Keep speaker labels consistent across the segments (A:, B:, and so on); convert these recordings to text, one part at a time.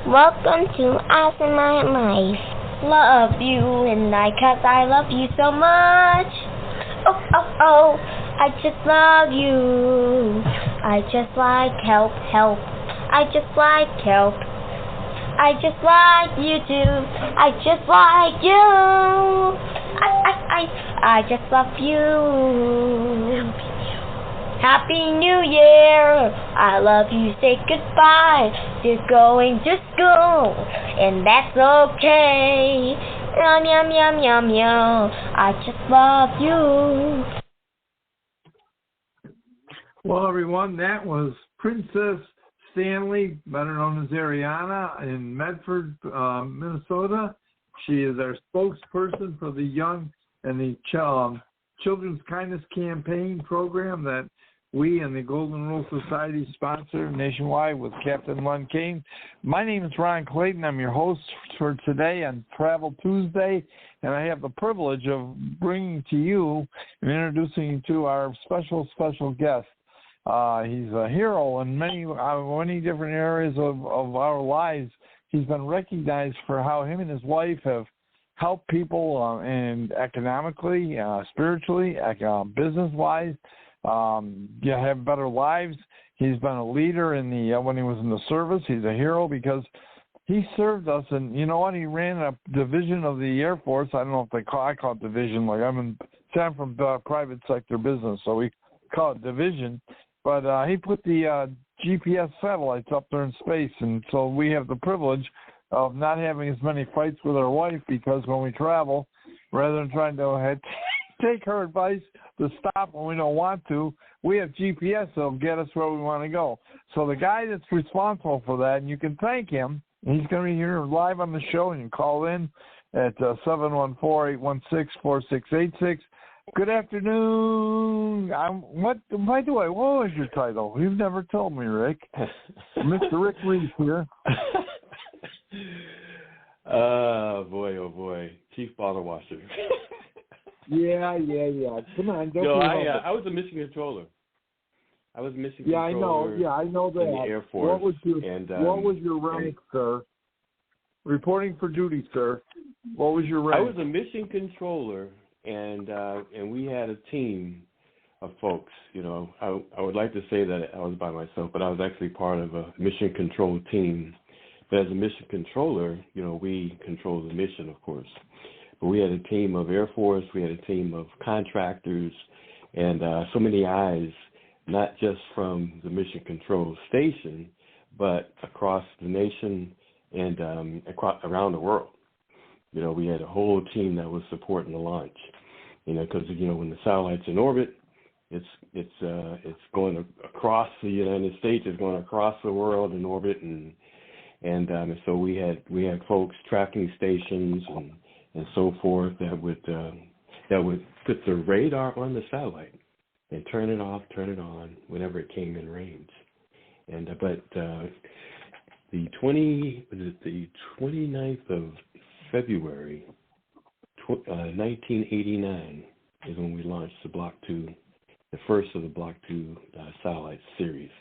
A: Welcome to Us in My Life. Love you and cause I love you so much. Oh, oh, oh, I just love you. I just like help. I just like help. I just like you too. I just like you. I just love you. Happy New Year! I love you, say goodbye to going to school, and that's okay. Yum, yum, yum, yum, yum. I just love you.
B: Well, everyone, that was Princess Stanley, better known as Ariana, in Medford, Minnesota. She is our spokesperson for the Young and the Children's Kindness Campaign program that we and the Golden Rule Society sponsor nationwide with Captain Lon Kane. My name is Ron Claydon. I'm your host for today on Travel Tuesday, and I have the privilege of bringing to you and introducing you to our special guest. He's a hero in many different areas of our lives. He's been recognized for how him and his wife have helped people and economically, spiritually, business-wise, have better lives. He's been a leader in when he was in the service. He's a hero because he served us, and you know what? He ran a division of the Air Force. I don't know if I call it division. Like I'm from private sector business, so we call it division. But he put the GPS satellites up there in space, and so we have the privilege of not having as many fights with our wife because when we travel, rather than trying to take her advice to stop when we don't want to, we have GPS that'll get us where we want to go. So the guy that's responsible for that, and you can thank him, he's going to be here live on the show, and you can call in at 714-816-4686. Good afternoon. What was your title? You've never told me, Rick. Mr. Rick Reese here.
C: Oh boy. Chief Bottle Washer.
B: Yeah. Come on, don't
C: I was a mission controller. I know that. In the Air Force.
B: What was your rank, sir? Reporting for duty, sir. What was your rank?
C: I was a mission controller, and we had a team of folks. You know, I would like to say that I was by myself, but I was actually part of a mission control team. But as a mission controller, you know, we control the mission, of course. But we had a team of Air Force, we had a team of contractors, and so many eyes, not just from the mission control station, but across the nation and around the world. You know, we had a whole team that was supporting the launch. You know, because when the satellite's in orbit, it's going across the United States, it's going across the world in orbit, and so we had folks tracking stations and so forth that would put the radar on the satellite and turn it off, turn it on whenever it came in range. And but the 29th of February, 1989 is when we launched the Block 2, the first of the Block 2 satellite series.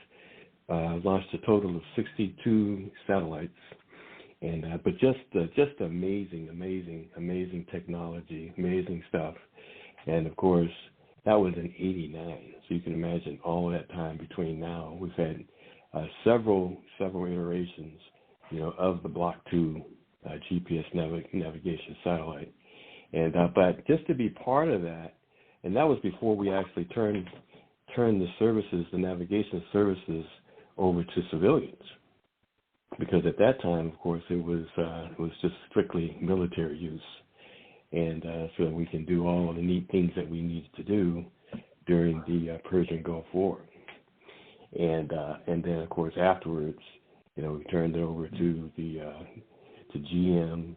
C: Launched a total of 62 satellites, and but just amazing technology, amazing stuff, and of course that was in '89. So you can imagine all that time between now. We've had several iterations, of the Block 2 GPS navigation satellite, and but just to be part of that, and that was before we actually turned the services, the navigation services, over to civilians, because at that time, of course, it was just strictly military use, and so that we can do all of the neat things that we needed to do during the Persian Gulf War, and then of course afterwards, we turned it over to GM.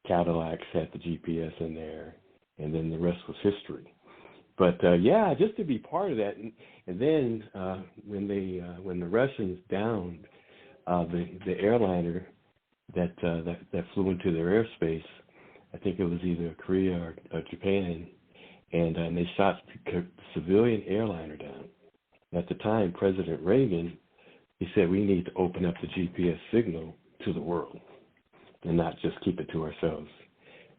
C: Cadillacs had the GPS in there, and then the rest was history. But just to be part of that, and then when the Russians downed the airliner that flew into their airspace, I think it was either Korea or Japan, and they shot the civilian airliner down. At the time, President Reagan, he said we need to open up the GPS signal to the world and not just keep it to ourselves.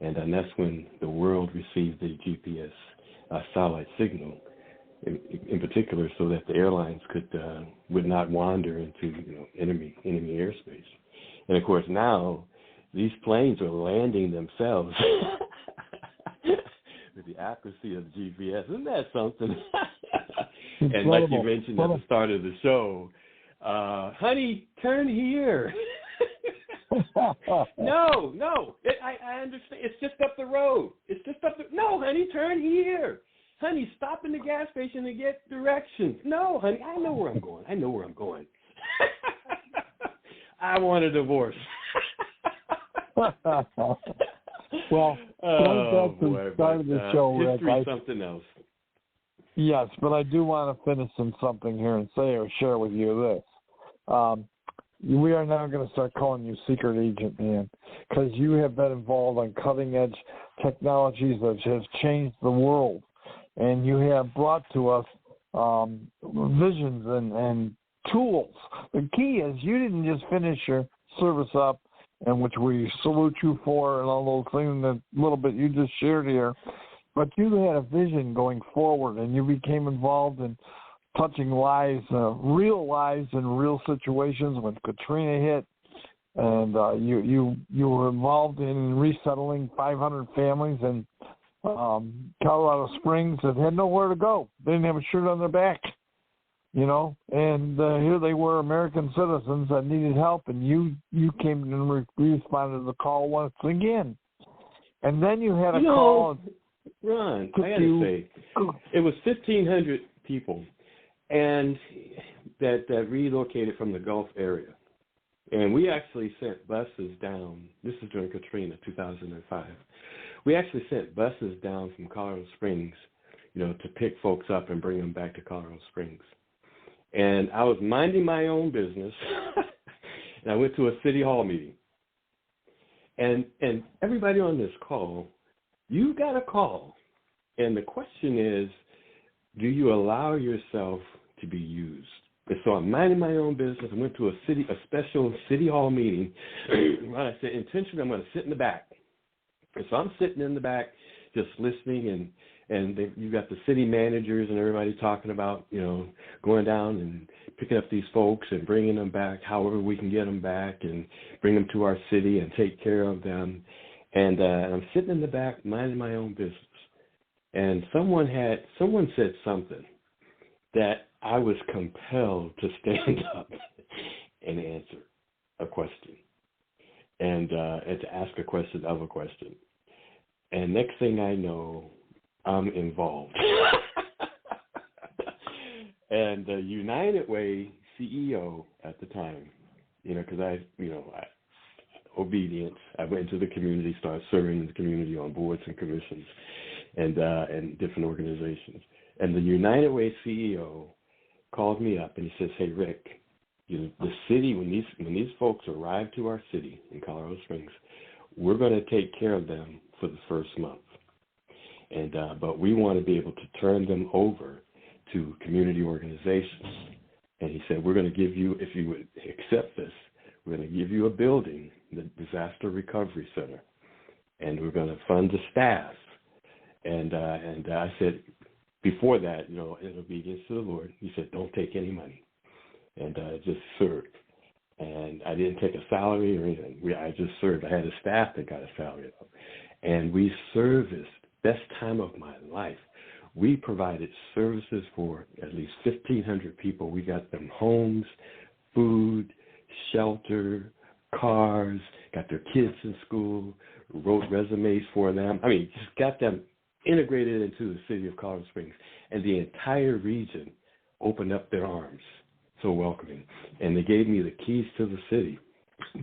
C: And that's when the world received the GPS satellite signal, in particular, so that the airlines would not wander into enemy airspace. And of course, now these planes are landing themselves with the accuracy of GPS. Isn't that something? And like you mentioned at the start of the show, honey, turn here. No, I understand. It's just up the road. No, honey, turn here. Honey, stop in the gas station to get directions. No, honey, I know where I'm going. I want a divorce.
B: Well, that's the start of the show, Rick.
C: History's something else.
B: Yes, but I do want to finish on something here and say or share with you this. We are now going to start calling you Secret Agent Man, because you have been involved on cutting-edge technologies that have changed the world, and you have brought to us visions and tools. The key is you didn't just finish your service up, and which we salute you for, and all those things, that little bit you just shared here, but you had a vision going forward, and you became involved in touching lives, real lives in real situations when Katrina hit, and you were involved in resettling 500 families in Colorado Springs that had nowhere to go. They didn't have a shirt on their back, and here they were, American citizens that needed help, and you came and responded to the call once again. And then you had a call.
C: Ron, I got to say, it was 1,500 people and that relocated from the Gulf area. And we actually sent buses down. This is during Katrina, 2005. We actually sent buses down from Colorado Springs, to pick folks up and bring them back to Colorado Springs. And I was minding my own business, and I went to a city hall meeting. And everybody on this call, you got a call. And the question is, do you allow yourself to be used? And so I'm minding my own business. I went to a special city hall meeting. I said, intentionally, I'm going to sit in the back. And so I'm sitting in the back, just listening, and you've got the city managers and everybody talking about, going down and picking up these folks and bringing them back, however we can get them back, and bring them to our city and take care of them. And I'm sitting in the back, minding my own business. And someone said something that I was compelled to stand up and answer a question, and to ask a question of a question. And next thing I know, I'm involved. And the United Way CEO at the time, because obedience, I went into the community, started serving the community on boards and commissions and different organizations. And the United Way CEO called me up and he says, "Hey, Rick, the city, when these folks arrive to our city in Colorado Springs, we're going to take care of them for the first month. And but we want to be able to turn them over to community organizations." And he said, "We're going to give you, if you would accept this, we're going to give you a building, the Disaster Recovery Center, and we're going to fund the staff." And I said, before that, in obedience to the Lord, he said, "Don't take any money," and just serve. And I didn't take a salary or anything. I just served. I had a staff that got a salary, and we serviced. Best time of my life. We provided services for at least 1,500 people. We got them homes, food, shelter, cars, got their kids in school, wrote resumes for them. Just got them integrated into the city of Colorado Springs. And the entire region opened up their arms, so welcoming. And they gave me the keys to the city.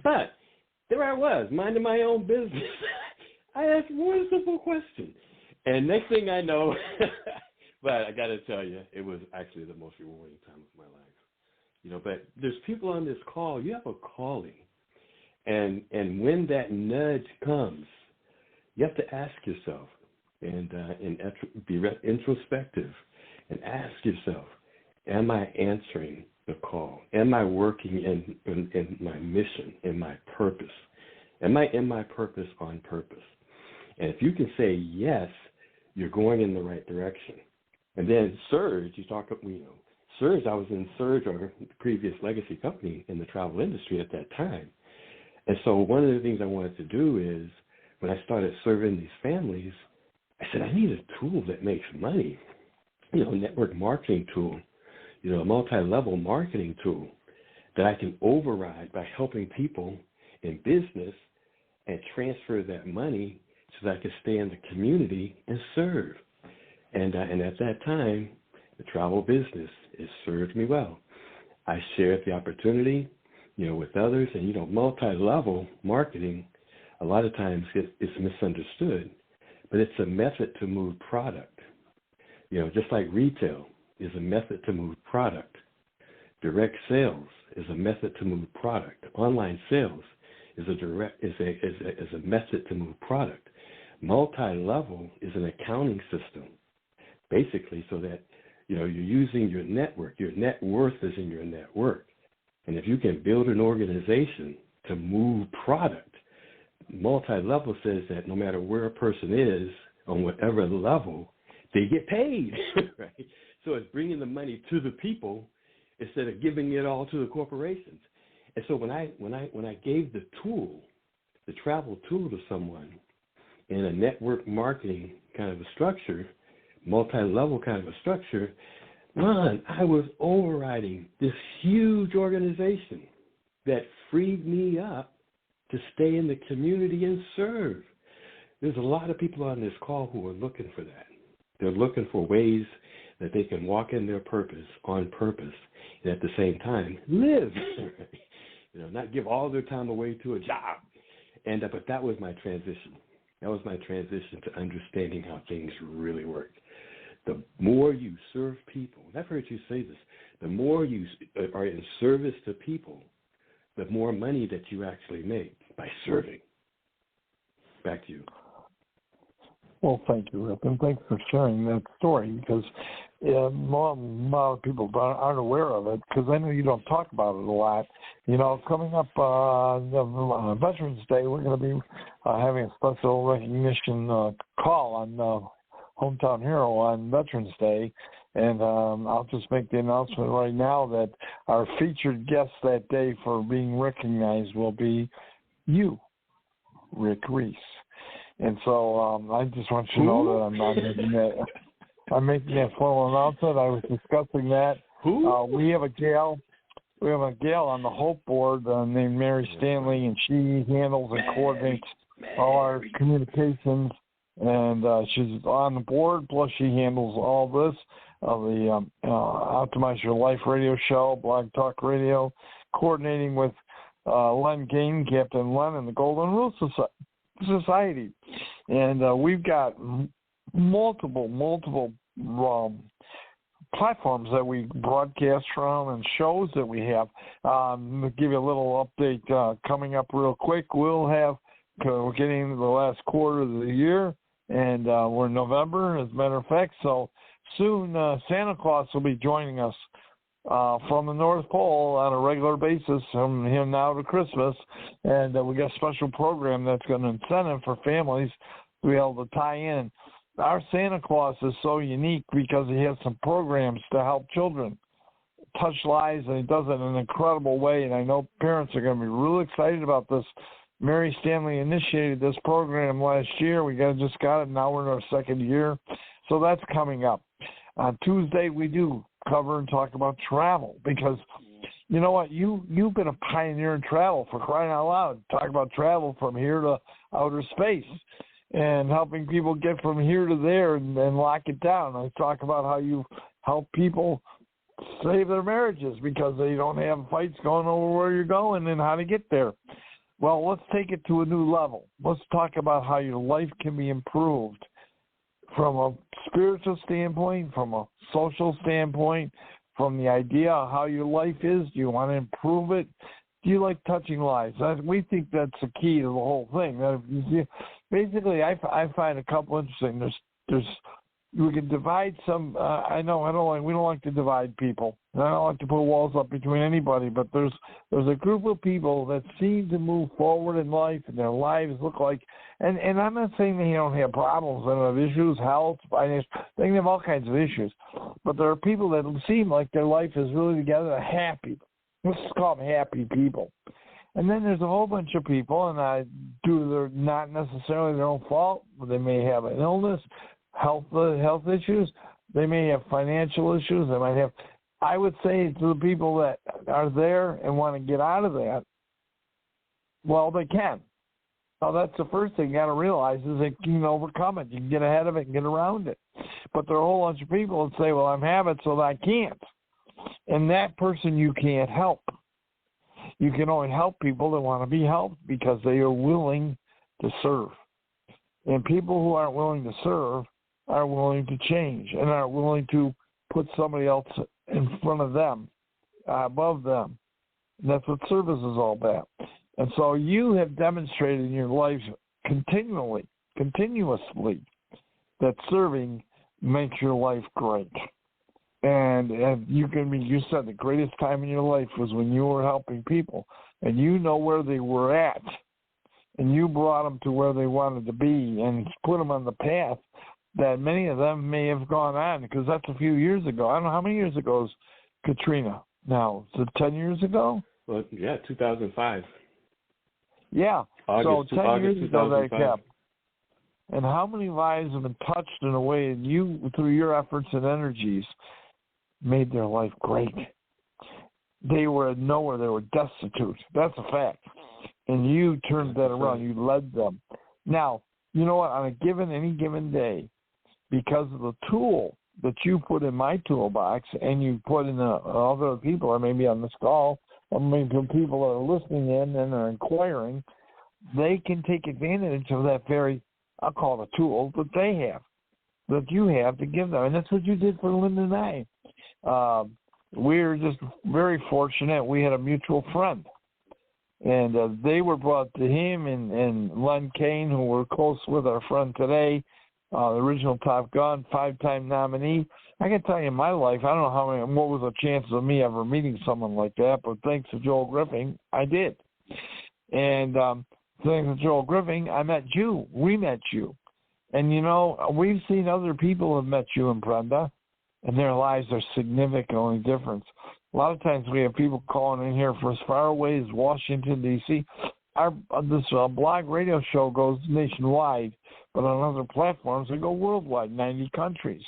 C: But there I was, minding my own business. I asked one simple question. And next thing I know, but I got to tell you, it was actually the most rewarding time of my life. But there's people on this call, you have a calling. And when that nudge comes, you have to ask yourself and be introspective and ask yourself, am I answering the call? Am I working in my mission, in my purpose? Am I in my purpose on purpose? And if you can say yes, you're going in the right direction. And then Surge, Surge, I was in Surge, or the previous legacy company in the travel industry at that time. And so one of the things I wanted to do is, when I started serving these families, I said, I need a tool that makes money, network marketing tool, a multi-level marketing tool that I can override by helping people in business and transfer that money so that I could stay in the community and serve. And at that time, the travel business, it served me well. I shared the opportunity, with others, and, multi-level marketing, a lot of times it's misunderstood, but it's a method to move product. Just like retail is a method to move product. Direct sales is a method to move product. Online sales is a method to move product. Multi-level is an accounting system, basically, so that you're using your network. Your net worth is in your network. And if you can build an organization to move product, multi-level says that no matter where a person is, on whatever level, they get paid, right? So it's bringing the money to the people instead of giving it all to the corporations. And so when I gave the tool, the travel tool, to someone in a network marketing kind of a structure, multi-level kind of a structure, I was overriding this huge organization that freed me up to stay in the community and serve. There's a lot of people on this call who are looking for that. They're looking for ways that they can walk in their purpose on purpose and at the same time live, not give all their time away to a job. But that was my transition. That was my transition to understanding how things really work. The more you serve people, and I've heard you say this, the more you are in service to people, the more money that you actually make by serving. Back to you.
B: Well, thank you, Rip, and thanks for sharing that story, because a lot of people aren't aware of it, because I know you don't talk about it a lot. Coming up on Veterans Day, we're going to be having a special recognition call on Hometown Hero on Veterans Day, and I'll just make the announcement right now that our featured guest that day for being recognized will be you, Rick Reese. And so I just want you to know that I'm making that formal announcement. I was discussing that. We have a gal on the Hope Board named Mary Stanley, and she handles and coordinates all our communications. And she's on the board, plus she handles all this, the Optimize Your Life radio show, Blog Talk Radio, coordinating with Len Gain, Captain Len, and the Golden Rule Society. And we've got multiple platforms that we broadcast from and shows that we have. I'll give you a little update coming up real quick. We're getting into the last quarter of the year, and we're in November, as a matter of fact. So soon Santa Claus will be joining us from the North Pole on a regular basis from here now to Christmas. And we got a special program that's got an incentive for families to be able to tie in. Our Santa Claus is so unique because he has some programs to help children touch lives, and he does it in an incredible way. And I know parents are going to be really excited about this. Mary Stanley initiated this program last year. We just got it. Now we're in our second year. So that's coming up. On Tuesday, we do cover and talk about travel, because you know what? You've been a pioneer in travel, for crying out loud. Talk about travel from here to outer space and helping people get from here to there and lock it down. I talk about how you help people save their marriages because they don't have fights going over where you're going and how to get there. Well, let's take it to a new level. Let's talk about how your life can be improved from a spiritual standpoint, from a social standpoint, from the idea of how your life is. Do you want to improve it? Do you like touching lives? We think that's the key to the whole thing. Basically, I find a couple interesting. There's we can divide some. We don't like to divide people. And I don't like to put walls up between anybody. But there's a group of people that seem to move forward in life, and their lives look like. And I'm not saying they don't have problems. They don't have issues, health, finance. They can have all kinds of issues. But there are people that seem like their life is really together. They're happy. Let's just call them happy people. And then there's a whole bunch of people, and they're not necessarily their own fault, but they may have an illness, health issues. They may have financial issues. They might have. I would say to the people that are there and want to get out of that, well, they can. Now, that's the first thing you got to realize is that you can overcome it. You can get ahead of it and get around it. But there are a whole bunch of people that say, well, I'm having it, so I can't. And that person you can't help. You can only help people that want to be helped because they are willing to serve. And people who aren't willing to serve are willing to change and are willing to put somebody else in front of them, above them. And that's what service is all about. And so you have demonstrated in your life continuously, that serving makes your life great. And you said the greatest time in your life was when you were helping people, and you know where they were at, and you brought them to where they wanted to be and put them on the path that many of them may have gone on, because that's a few years ago. I don't know how many years ago is Katrina now. Is it 10 years ago?
C: Well, yeah, 2005.
B: Yeah,
C: August
B: 10 years ago that
C: 2005.
B: kept. And how many lives have been touched in a way, and you, through your efforts and energies, made their life great. They were nowhere. They were destitute. That's a fact. And you turned that around. You led them. Now, you know what? On any given day, because of the tool that you put in my toolbox and you put in other people, or maybe on this call, or maybe people that are listening in and are inquiring, they can take advantage of that very, I'll call it a tool that they have, that you have to give them. And that's what you did for Linda and I. We're just very fortunate. We had a mutual friend, and they were brought to him and Len Kane, who we're close with, our friend today, the original Top Gun, 5-time nominee. I can tell you in my life, I don't know what was the chances of me ever meeting someone like that, but thanks to Joel Griffin, I did. And thanks to Joel Griffin, I met you. We met you. And, we've seen other people have met you and Brenda, and their lives are significantly different. A lot of times we have people calling in here for as far away as Washington, D.C. This blog radio show goes nationwide, but on other platforms we go worldwide, 90 countries.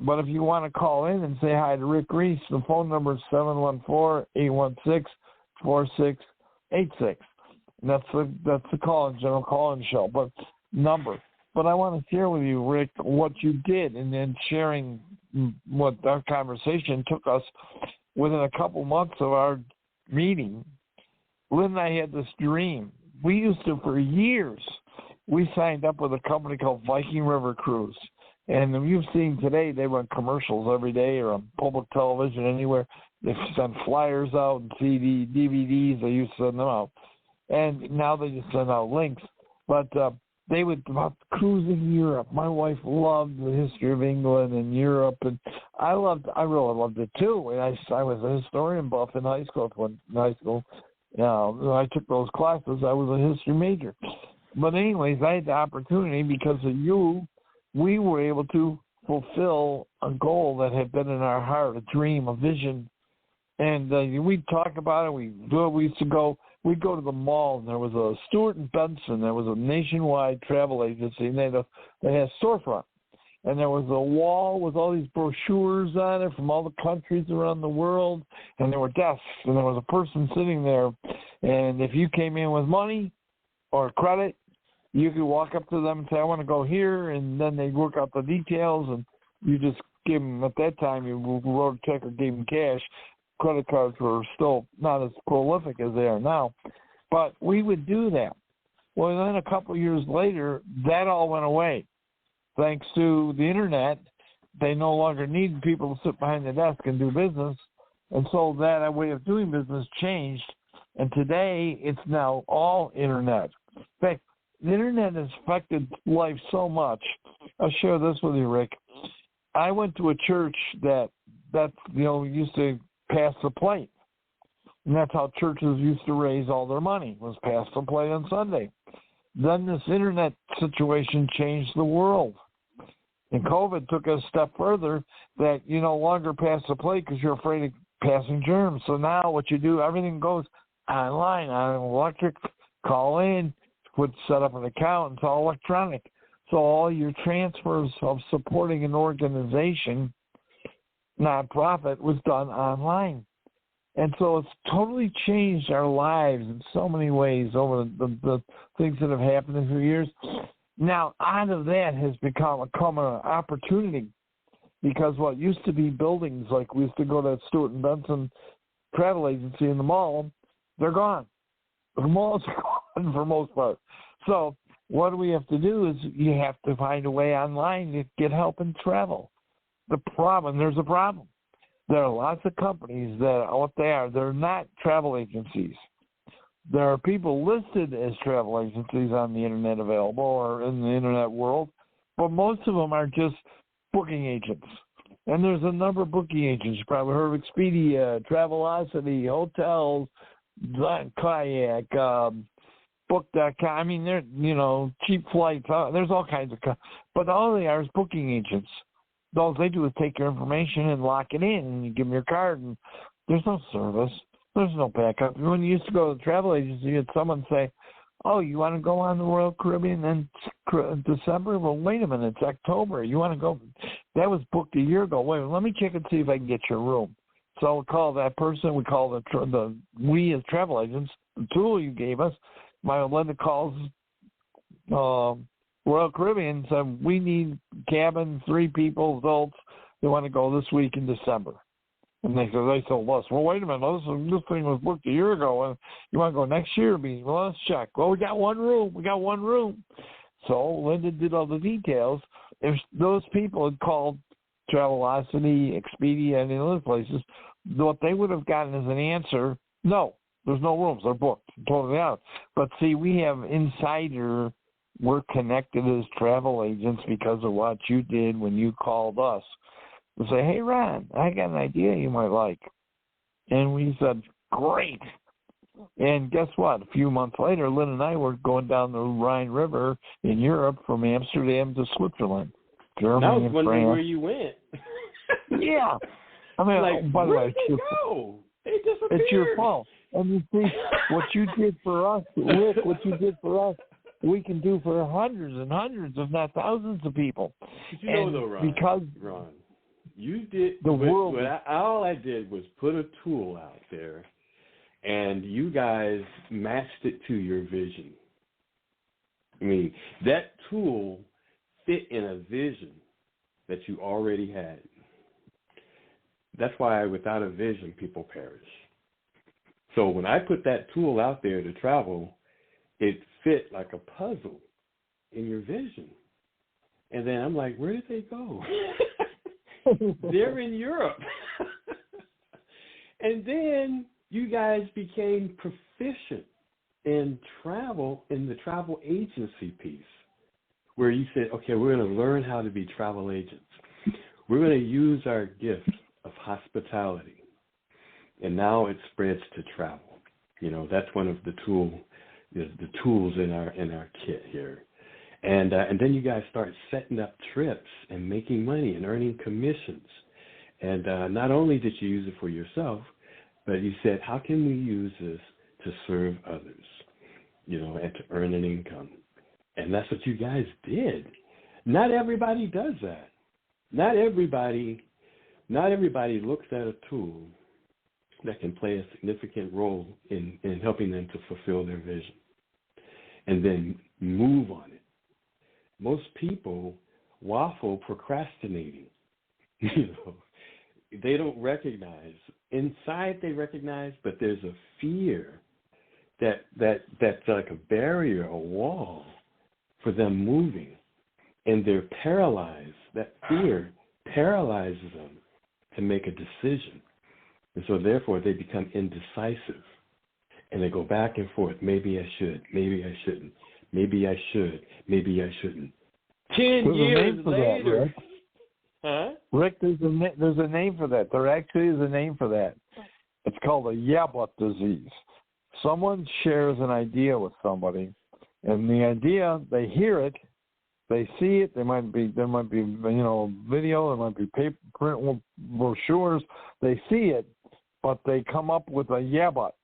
B: But if you want to call in and say hi to Rick Reese, the phone number is 714-816-4686. And that's the general call-in show, number. But I want to share with you, Rick, what you did, and then sharing what our conversation took us within a couple months of our meeting. Lynn and I had this dream. We used to, for years, we signed up with a company called Viking River Cruise. And you've seen today, they run commercials every day or on public television, anywhere. They send flyers out and DVDs. They used to send them out. And now they just send out links. But they would about cruising Europe. My wife loved the history of England and Europe, and I really loved it too. And I was a historian buff in high school. When I took those classes, I was a history major. But anyways, I had the opportunity because of you. We were able to fulfill a goal that had been in our heart, a dream, a vision. And we'd talk about it. We'd go to the mall, and there was a Stewart & Benson. There was a nationwide travel agency, and they had a storefront. And there was a wall with all these brochures on it from all the countries around the world, and there were desks, and there was a person sitting there. And if you came in with money or credit, you could walk up to them and say, I want to go here, and then they'd work out the details, and you just give them, at that time, you wrote a check or gave them cash. Credit cards were still not as prolific as they are now, but we would do that. Well, then a couple of years later, that all went away. Thanks to the Internet, they no longer need people to sit behind the desk and do business, and so that way of doing business changed, and today it's now all Internet. In fact, the Internet has affected life so much. I'll share this with you, Rick.
D: I went to a church that used to pass the plate. And that's how churches used to raise all their money, was pass the plate on Sunday. Then this internet situation changed the world. And COVID took a step further that you no longer pass the plate because you're afraid of passing germs. So now what you do, everything goes online, on electric, call in, set up an account, it's all electronic. So all your transfers of supporting an organization, nonprofit, was done online. And so it's totally changed our lives in so many ways over the things that have happened in 3 years. Now, out of that has become an opportunity, because what used to be buildings, like we used to go to Stewart and Benson travel agency in the mall, they're gone. The malls are gone for the most part. So what we have to do is you have to find a way online to get help in travel. There's a problem. There are lots of companies they're not travel agencies. There are people listed as travel agencies on the internet available or in the internet world, but most of them are just booking agents. And there's a number of booking agents. You probably heard of Expedia, Travelocity, Hotels, Kayak, Book.com. I mean, they're, cheap flights. There's all kinds of, but all they are is booking agents. All they do is take your information and lock it in, and you give them your card, and there's no service. There's no backup. When you used to go to the travel agency, you had someone say, "Oh, you want to go on the Royal Caribbean in December? Well, wait a minute, it's October. You want to go?" That was booked a year ago. Wait, let me check and see if I can get your room. So we call that person. We call we as travel agents, the tool you gave us. My Linda calls Royal Caribbean, said, "We need cabin, 3 people, adults. They want to go this week in December." And they told us, "Well, wait a minute, this thing was booked a year ago, and you want to go next year?" Well, let's check. Well, we got one room. So Linda did all the details. If those people had called Travelocity, Expedia, and other places, what they would have gotten as an answer, no, there's no rooms. They're booked. Totally out. But see, we have insider. We're connected as travel agents because of what you did when you called us. We say, "Hey, Ron, I got an idea you might like." And we said, "Great." And guess what? A few months later, Lynn and I were going down the Rhine River in Europe from Amsterdam to Switzerland, Germany,
C: I was
D: and
C: wondering
D: France.
C: where you went.
D: Yeah. I mean, by the way,
C: where did they go? They disappeared.
D: It's your fault. And you see, what you did for us, Rick, what you did for us, we can do for hundreds and hundreds, if not thousands of people.
C: But though, Ron, you did
D: the world.
C: All I did was put a tool out there, and you guys matched it to your vision. I mean, that tool fit in a vision that you already had. That's why without a vision, people perish. So when I put that tool out there to travel, it fit like a puzzle in your vision. And then I'm like, where did they go? They're in Europe. And then you guys became proficient in travel, in the travel agency piece, where you said, okay, we're going to learn how to be travel agents. We're going to use our gift of hospitality. And now it spreads to travel. That's one of the tools in our kit here. And then you guys start setting up trips and making money and earning commissions. And not only did you use it for yourself, but you said, how can we use this to serve others, and to earn an income? And that's what you guys did. Not everybody does that. Not everybody looks at a tool that can play a significant role in helping them to fulfill their vision and then move on it. Most people waffle procrastinating. They don't recognize. Inside they recognize, but there's a fear that's like a barrier, a wall for them moving. And they're paralyzed. That fear paralyzes them to make a decision. And so therefore they become indecisive. And they go back and forth. Maybe I should. Maybe I shouldn't. Maybe I should. Maybe I shouldn't. 10 years later. Huh?
D: Rick, there's a name for that. There actually is a name for that. It's called a yeah-but disease. Someone shares an idea with somebody, and the idea, they hear it, they see it. There might be video, there might be paper, print brochures. They see it, but they come up with a yeah, but.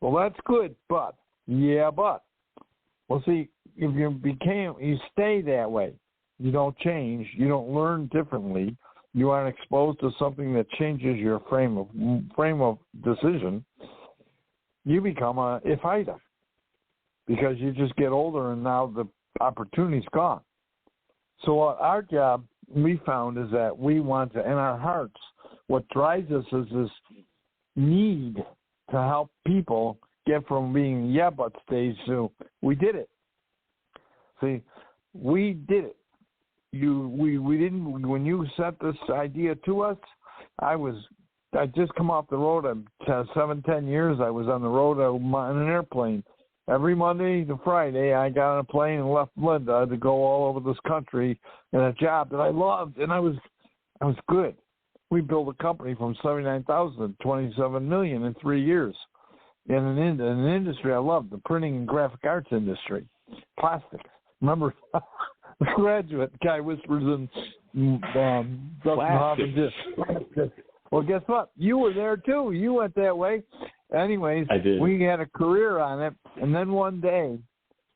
D: Well, that's good, but yeah, but. Well, see, if you stay that way. You don't change. You don't learn differently. You aren't exposed to something that changes your frame of decision. You become a if-iter because you just get older and now the opportunity's gone. So our job, we found, is that we want to, in our hearts, what drives us is this need to help people get from being yeah but stage to we did it. See, we did it. We didn't. When you sent this idea to us, I just come off the road. 10 years. I was on the road on an airplane. Every Monday to Friday, I got on a plane and left Linda to go all over this country in a job that I loved, and I was good. We built a company from 79,000 to 27 million in 3 years in an industry I loved, the printing and graphic arts industry, plastics. Remember, the graduate guy whispers in well, guess what? You were there too. You went that way. Anyways,
C: I did.
D: We had a career on it, and then one day,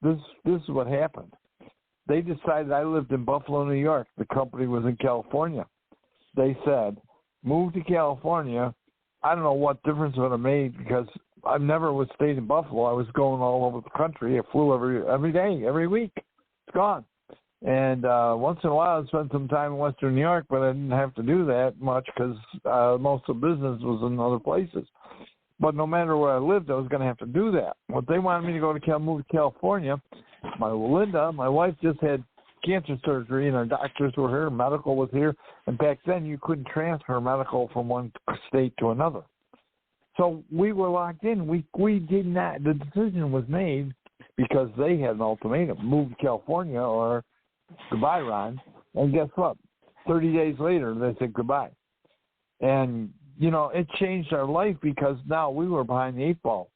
D: this is what happened. They decided I lived in Buffalo, New York. The company was in California. They said, move to California. I don't know what difference it would have made because I never would stay in Buffalo. I was going all over the country. I flew every day, every week. It's gone. And once in a while, I spent some time in Western New York, but I didn't have to do that much because most of the business was in other places. But no matter where I lived, I was going to have to do that. What they wanted me to go to move to California. Linda, my wife, just had cancer surgery, and our doctors were here, medical was here. And back then, you couldn't transfer medical from one state to another. So we were locked in. We did not. The decision was made because they had an ultimatum: move to California or goodbye, Ron. And guess what? 30 days later, they said goodbye. And, it changed our life because now we were behind the eight ball.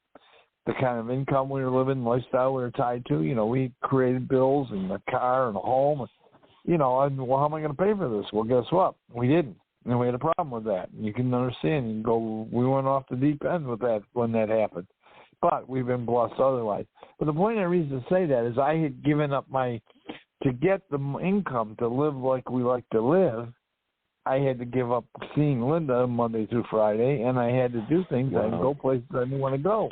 D: The kind of income we were living, lifestyle we were tied to, we created bills and a car and a home. And, well, how am I going to pay for this? Well, guess what? We didn't. And we had a problem with that. You can understand. We went off the deep end with that when that happened. But we've been blessed otherwise. But the point I reason to say that is I had given up to get the income to live like we like to live, I had to give up seeing Linda Monday through Friday, and I had to do things. Wow. I had to go places I didn't want to go.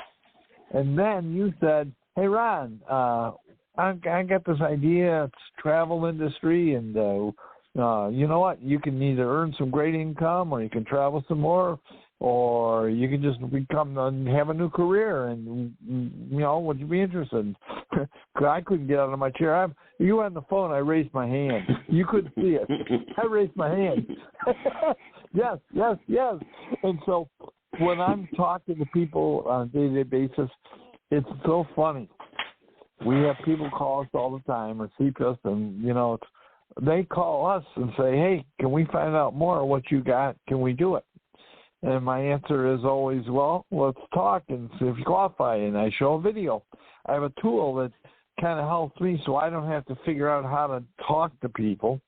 D: And then you said, hey, Ron, I got this idea. It's travel industry, and you know what? You can either earn some great income or you can travel some more, or you can just have a new career, and, would you be interested in? I couldn't get out of my chair. You were on the phone, I raised my hand. You couldn't see it. I raised my hand. Yes. And so when I'm talking to people on a day-to-day basis, it's so funny. We have people call us all the time or see us, and, they call us and say, hey, can we find out more of what you got? Can we do it? And my answer is always, well, let's talk and see if you qualify. And I show a video. I have a tool that kind of helps me so I don't have to figure out how to talk to people.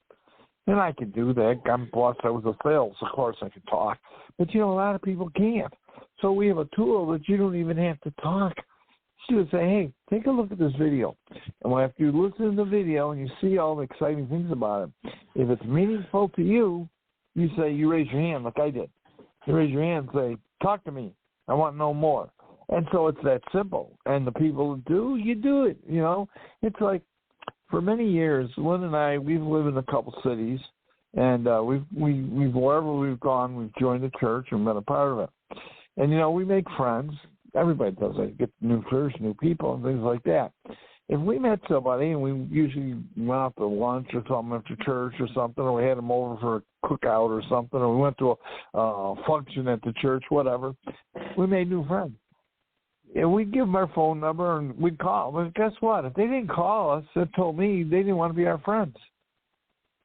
D: And I can do that. I'm blessed. I was a sales. Of course I can talk. But, a lot of people can't. So we have a tool that you don't even have to talk. You just say, hey, take a look at this video. And after you listen to the video and you see all the exciting things about it, if it's meaningful to you, you raise your hand like I did. You raise your hand and say, talk to me. I want to know more. And so it's that simple. And the people that do, you do it. It's like for many years, Lynn and I, we've lived in a couple cities, and we've wherever we've gone, we've joined the church and been a part of it. And, we make friends. Everybody does that. Get new church, new people, and things like that. If we met somebody and we usually went out to lunch or something after church or something, or we had them over for a cookout or something, or we went to a function at the church, whatever, we made new friends. And we'd give them our phone number and we'd call them. But guess what? If they didn't call us, it told me they didn't want to be our friends.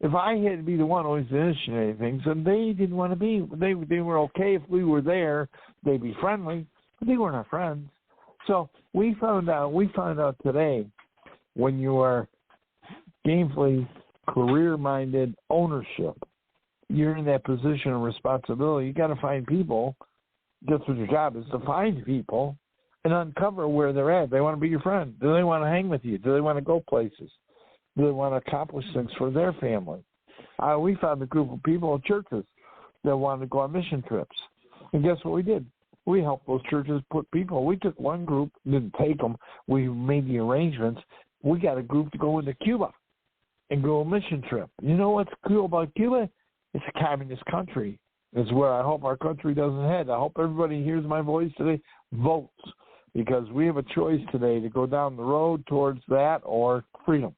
D: If I had to be the one always initiating things, and they didn't want to be, they were okay if we were there, they'd be friendly, but they weren't our friends. So we found out today, when you are gainfully career-minded ownership, you're in that position of responsibility. You got to find people. That's what your job is, to find people and uncover where they're at. They want to be your friend. Do they want to hang with you? Do they want to go places? Do they want to accomplish things for their family? We found a group of people in churches that wanted to go on mission trips. And guess what we did? We helped those churches put people. We took one group, didn't take them. We made the arrangements. We got a group to go into Cuba and go on a mission trip. You know what's cool about Cuba? It's a communist country. It's where I hope our country doesn't head. I hope everybody hears my voice today, votes, because we have a choice today to go down the road towards that or freedom.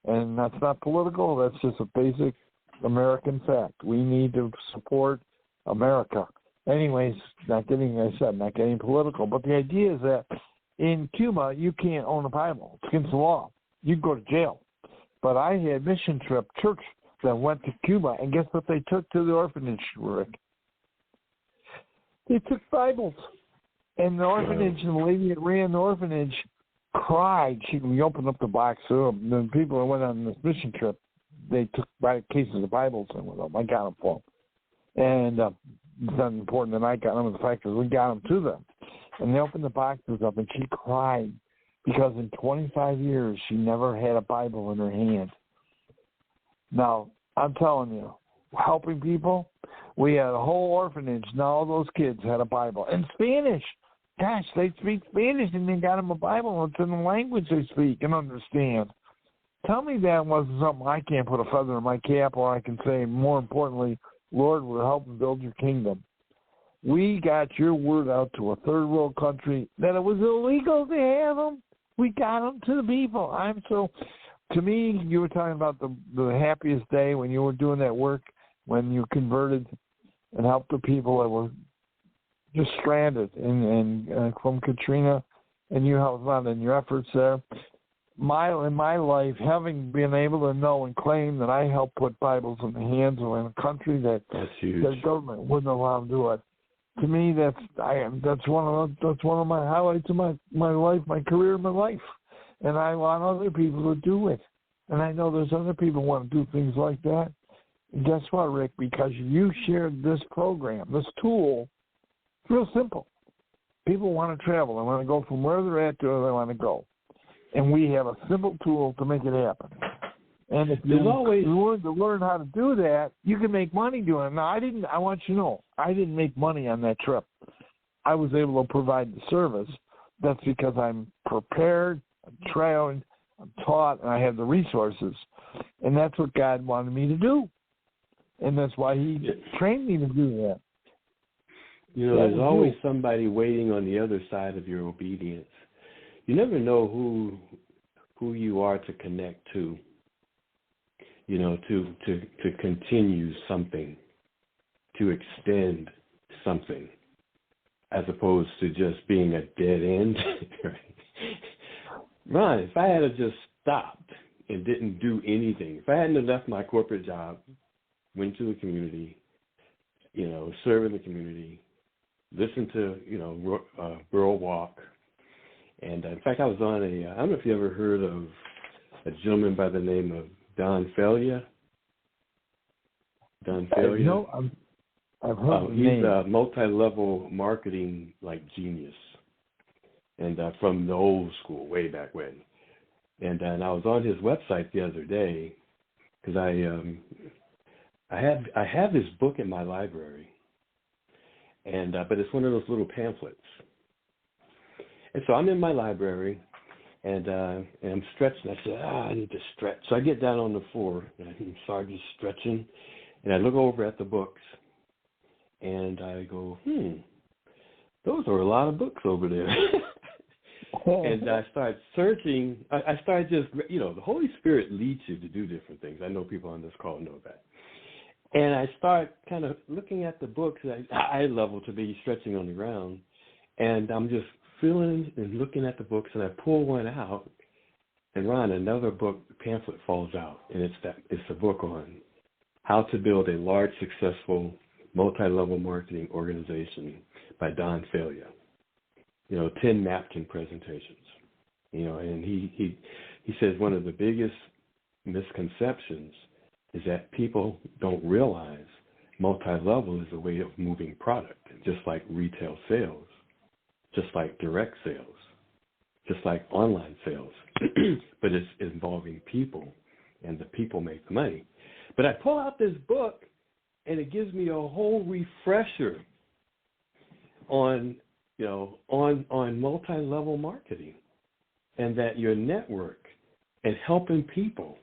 D: And that's not political. That's just a basic American fact. We need to support America. Anyways, not getting political. But the idea is that in Cuba, you can't own a Bible. It's against the law. You go to jail. But I had mission trip church that went to Cuba, and guess what they took to the orphanage, Rick? They took Bibles. And the orphanage, and the lady that ran the orphanage cried. We opened up the box. So the people that went on this mission trip, they took cases of Bibles in with them. I got them for them. And it's not important that I got them. The fact is we got them to them. And they opened the boxes up, and she cried because in 25 years she never had a Bible in her hand. Now, I'm telling you, helping people, we had a whole orphanage. Now all those kids had a Bible. In Spanish. Gosh, they speak Spanish, and they got them a Bible. It's in the language they speak and understand. Tell me that wasn't something I can't put a feather in my cap, or I can say, more importantly, Lord, we're helping build your kingdom. We got your word out to a third world country that it was illegal to have them. We got them to the people. To me, you were talking about the happiest day when you were doing that work, when you converted and helped the people that were just stranded and from Katrina, and you helped out in your efforts there. In my life, having been able to know and claim that I helped put Bibles in the hands of a country that the government wouldn't allow them to do it. To me, that's one of my highlights of my life, my career, my life. And I want other people to do it. And I know there's other people who want to do things like that. And guess what, Rick? Because you shared this program, this tool, it's real simple. People want to travel. They want to go from where they're at to where they want to go. And we have a simple tool to make it happen. And if you're willing to learn how to do that, you can make money doing it. Now, I want you to know, I didn't make money on that trip. I was able to provide the service. That's because I'm prepared, I'm trained, I'm taught, and I have the resources. And that's what God wanted me to do. And that's why he trained me to do that.
C: You know, there's always somebody waiting on the other side of your obedience. You never know who you are to connect to, you know, to continue something, to extend something, as opposed to just being a dead end. Right? Ron, if I had just stopped and didn't do anything, if I hadn't have left my corporate job, went to the community, you know, serving the community, listened to, you know, Rural Walk, and in fact, I was on I don't know if you ever heard of a gentleman by the name of Don Failure. Don Failure.
D: No, I've heard the
C: he's
D: name.
C: a multi-level marketing genius, and from the old school, way back when. And I was on his website the other day because I have his book in my library, and but it's one of those little pamphlets. And so I'm in my library, and I'm stretching. I said, I need to stretch. So I get down on the floor, and I start just stretching, and I look over at the books, and I go, those are a lot of books over there. And I start searching. I start just, you know, the Holy Spirit leads you to do different things. I know people on this call know that. And I start kind of looking at the books. Eye level to be stretching on the ground, and I'm just feeling and looking at the books, and I pull one out, And Ron, another book pamphlet falls out, and it's a book on how to build a large, successful, multi-level marketing organization by Don Failure. 10 napkin presentations. And he says one of the biggest misconceptions is that people don't realize multi-level is a way of moving product, just like retail sales, just like direct sales, just like online sales, but it's involving people, and the people make the money. But I pull out this book, and it gives me a whole refresher on multi-level marketing, and that your network and helping people,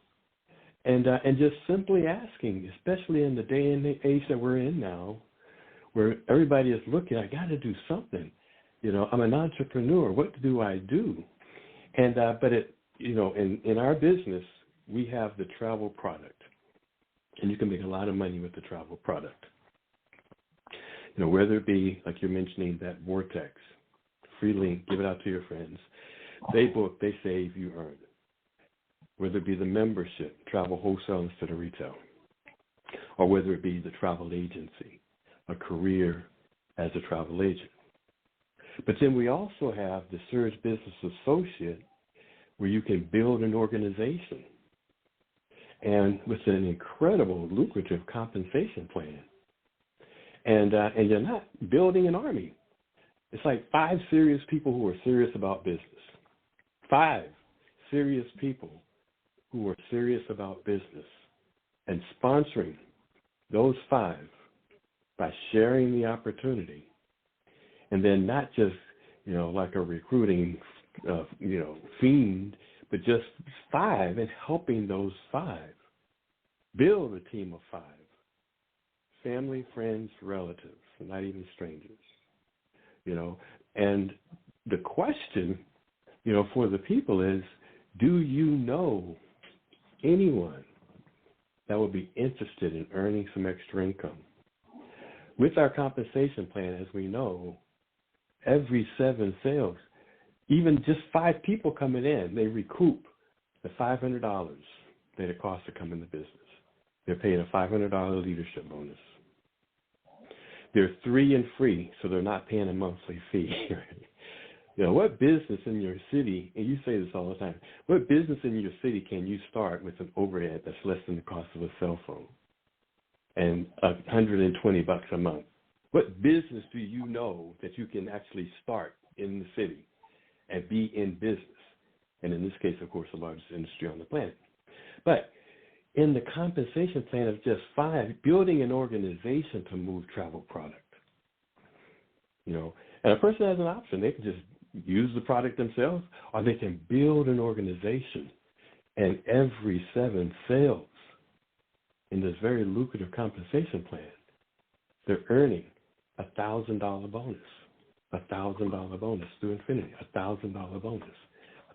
C: and just simply asking, especially in the day and the age that we're in now, where everybody is looking, I got to do something. I'm an entrepreneur. What do I do? And but in our business, we have the travel product, and you can make a lot of money with the travel product. Whether it be, like you're mentioning, that Vortex, free link, give it out to your friends. They book, they save, you earn. Whether it be the membership, travel wholesale instead of retail, or whether it be the travel agency, a career as a travel agent. But then we also have the Surge Business Associate, where you can build an organization, and with an incredible lucrative compensation plan. And you're not building an army. It's like 5 serious people who are serious about business. 5 serious people who are serious about business, and sponsoring those 5 by sharing the opportunity, and then not just like a recruiting fiend, but just 5 and helping those 5 build a team of 5. Family, friends, relatives, not even strangers, And the question, for the people is, do you know anyone that would be interested in earning some extra income? With our compensation plan, as we know, every 7 sales, even just 5 people coming in, they recoup the $500 that it costs to come in the business. They're paying a $500 leadership bonus. They're 3 and free, so they're not paying a monthly fee. What business in your city, and you say this all the time, what business in your city can you start with an overhead that's less than the cost of a cell phone and $120 a month? What business do you know that you can actually start in the city and be in business? And in this case, of course, the largest industry on the planet. But in the compensation plan of just 5, building an organization to move travel product. And a person has an option. They can just use the product themselves, or they can build an organization. And every 7 sales in this very lucrative compensation plan, they're earning $1,000 bonus, $1,000 bonus through infinity, $1,000 bonus,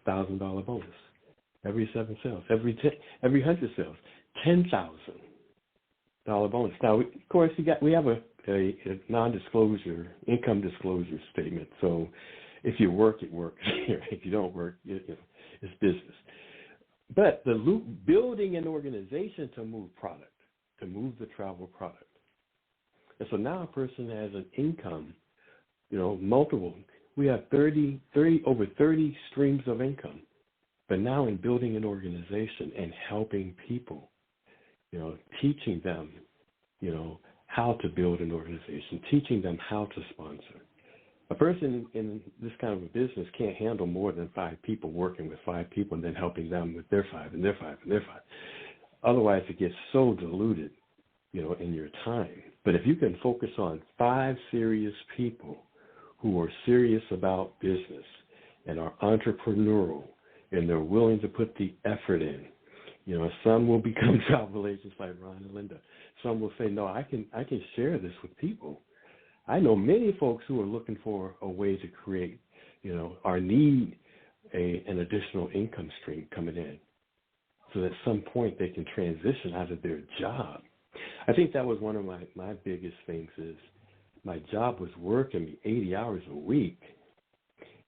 C: $1,000 bonus. Every 7 sales, every 100 sales, $10,000 bonus. Now, of course, we have a non-disclosure, income disclosure statement. So, if you work, it works. If you don't work, it's business. But building an organization to move product, to move the travel product. And so now a person has an income, multiple. We have over 30 streams of income. But now in building an organization and helping people, teaching them, how to build an organization, teaching them how to sponsor. A person in this kind of a business can't handle more than 5 people, working with 5 people and then helping them with their 5 and their 5 and their 5. Otherwise, it gets so diluted, in your time. But if you can focus on 5 serious people who are serious about business and are entrepreneurial, and they're willing to put the effort in. Some will become travel agents like Ron and Linda. Some will say, no, I can share this with people. I know many folks who are looking for a way to create, or need an additional income stream coming in, so that at some point they can transition out of their job. I think that was one of my biggest things is my job was working me 80 hours a week.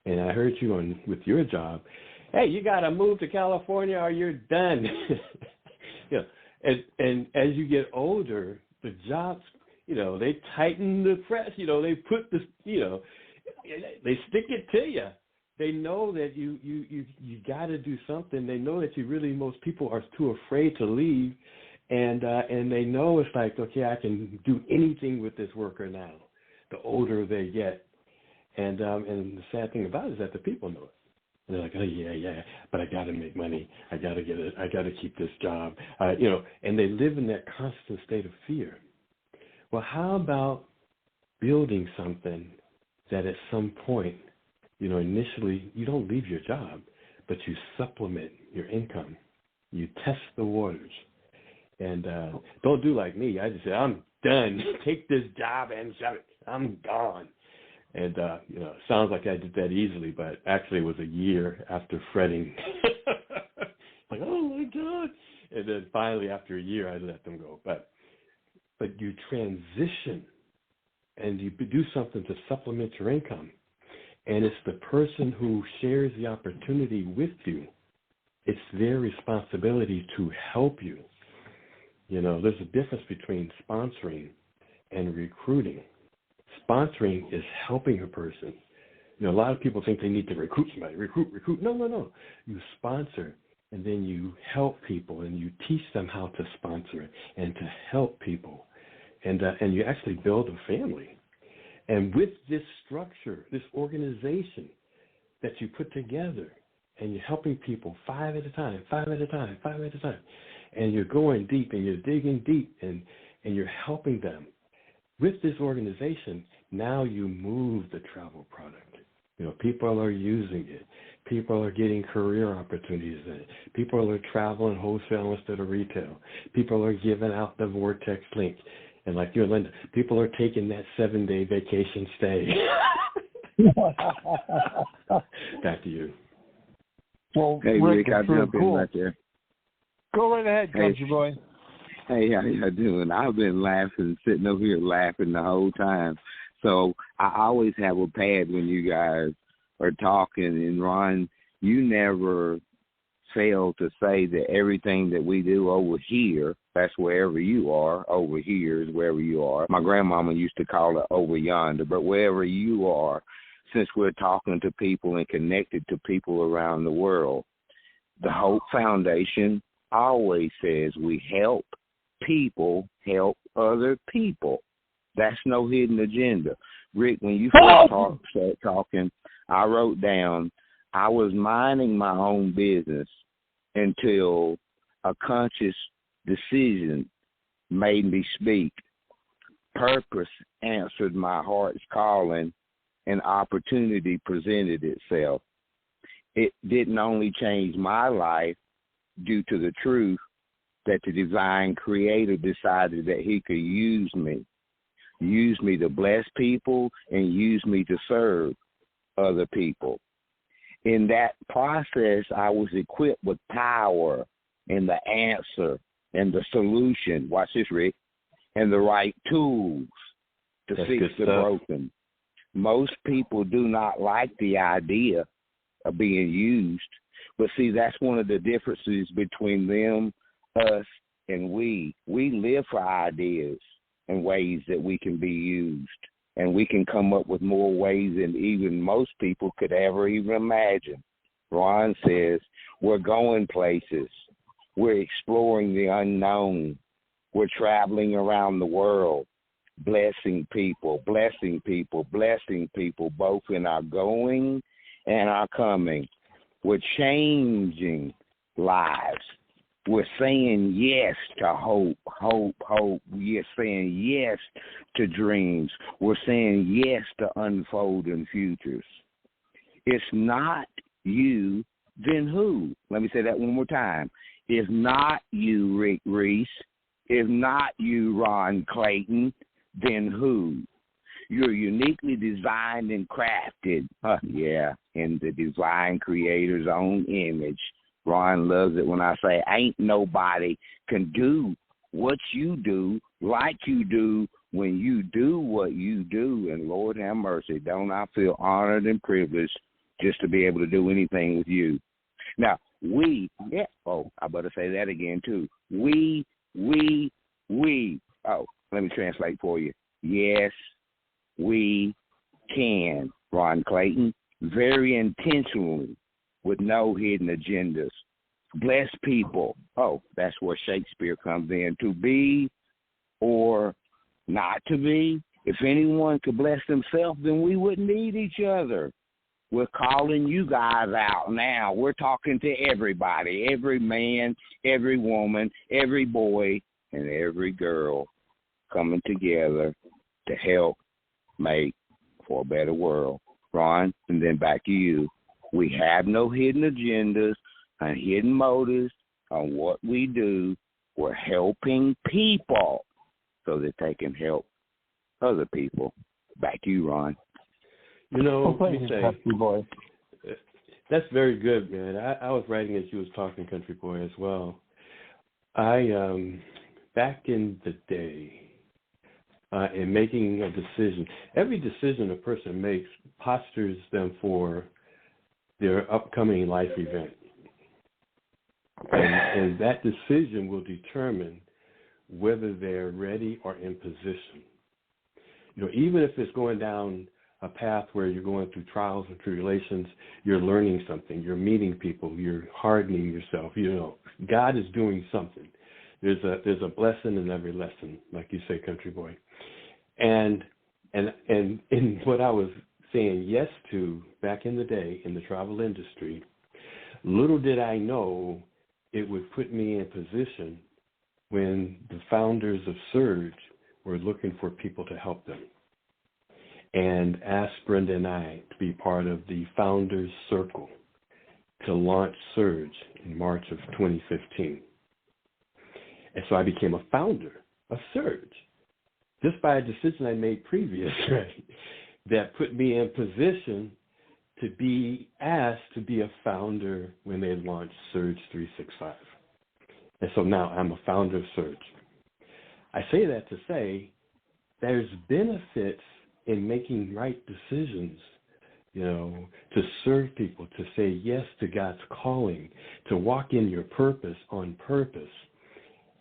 C: And I heard you with your job. hey, you got to move to California or you're done. You know, and as you get older, the jobs, you know, they tighten the press. You know, they put the, you know, they stick it to you. They know that you got to do something. They know that most people are too afraid to leave, and they know it's like, okay, I can do anything with this worker now. The older they get, and the sad thing about it is that the people know it. And they're like, oh yeah, but I got to make money. I got to get it. I got to keep this job. You know, and they live in that constant state of fear. Well, how about building something that at some point, you know, initially you don't leave your job, but you supplement your income. You test the waters. And don't do like me. I just say, I'm done. Take this job and shove it. I'm gone. And, you know, it sounds like I did that easily, but actually it was a year after fretting. Like, oh, my God. And then finally, after a year, I let them go. But you transition and you do something to supplement your income. And it's the person who shares the opportunity with you. It's their responsibility to help you. You know, there's a difference between sponsoring and recruiting. Sponsoring is helping a person. You know, a lot of people think they need to recruit somebody. Recruit. No. You sponsor, and then you help people, and you teach them how to sponsor and to help people. And you actually build a family. And with this structure, this organization that you put together, and you're helping people 5 at a time, and you're going deep, and you're digging deep, and you're helping them. With this organization, now you move the travel product. You know, people are using it. People are getting career opportunities in it. People are traveling wholesale instead of retail. People are giving out the Vortex link. And like you and Linda, people are taking that 7-day vacation stay. Back to you.
D: Well,
E: hey, Rick, I'll jump in right there.
D: Go right ahead, country boy.
E: Hey, how you doing? I've been sitting over here laughing the whole time. So I always have a pad when you guys are talking. And, Ron, you never fail to say that everything that we do over here, that's wherever you are. Over here is wherever you are. My grandmama used to call it over yonder. But wherever you are, since we're talking to people and connected to people around the world, the Hope Foundation always says we help people help other people. That's no hidden agenda. Rick, when you first started talking, I wrote down, I was minding my own business until a conscious decision made me speak. Purpose answered my heart's calling, and opportunity presented itself. It didn't only change my life due to the truth that the divine creator decided that he could use me to bless people and use me to serve other people. In that process, I was equipped with power and the answer and the solution. Watch this, Rick. And the right tools to fix the broken. Most people do not like the idea of being used. But see, that's one of the differences between them, us, and we. We live for ideas and ways that we can be used. And we can come up with more ways than even most people could ever even imagine. Ron says, we're going places. We're exploring the unknown. We're traveling around the world, blessing people, both in our going and our coming. We're changing lives. We're saying yes to hope. We're saying yes to dreams. We're saying yes to unfolding futures. It's not you, then who? Let me say that one more time. If not you, Rick Reese, if not you, Ron Claydon, then who? You're uniquely designed and crafted, in the divine creator's own image. Ron loves it when I say, ain't nobody can do what you do like you do when you do what you do. And Lord have mercy, don't I feel honored and privileged just to be able to do anything with you. Now, I better say that again, too. Oh, let me translate for you. Yes, we can, Ron Claydon, very intentionally, with no hidden agendas. Bless people. Oh, that's where Shakespeare comes in. To be or not to be. If anyone could bless themselves, then we wouldn't need each other. We're calling you guys out now. We're talking to everybody, every man, every woman, every boy, and every girl coming together to help make for a better world. Ron, and then back to you. We have no hidden agendas and hidden motives on what we do. We're helping people so that they can help other people. Back to you, Ron.
C: You know,
D: Thank you, Country Boy.
C: That's very good, man. I was writing as you was talking, Country Boy, as well. I back in the day, in making a decision, every decision a person makes postures them for their upcoming life event. And that decision will determine whether they're ready or in position. You know, even if it's going down a path where you're going through trials and tribulations, you're learning something, you're meeting people, you're hardening yourself. You know, God is doing something. There's a blessing in every lesson, like you say, Country Boy. And in what I was saying yes to back in the day in the travel industry, little did I know it would put me in position when the founders of Surge were looking for people to help them, and asked Brenda and I to be part of the Founders Circle to launch Surge in March of 2015. And so I became a founder of Surge, just by a decision I made previous, right, that put me in position to be asked to be a founder when they launched Surge 365. And so now I'm a founder of Surge. I say that to say there's benefits in making right decisions, you know, to serve people, to say yes to God's calling, to walk in your purpose on purpose.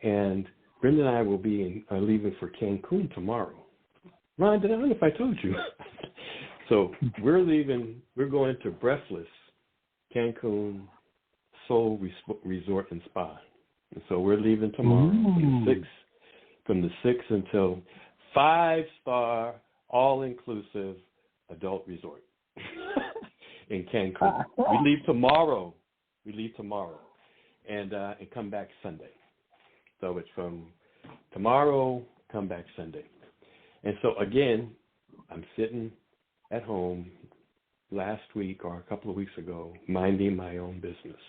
C: And Brenda and I will be leaving for Cancun tomorrow. Ron, I don't know if I told you. So we're going to Breathless, Cancun, Soul Resort and Spa. And so we're leaving tomorrow from the 6th until 5-star, all-inclusive adult resort in Cancun. We leave tomorrow. And come back Sunday. So it's from tomorrow, come back Sunday. And so, again, I'm sitting at home last week or a couple of weeks ago, minding my own business.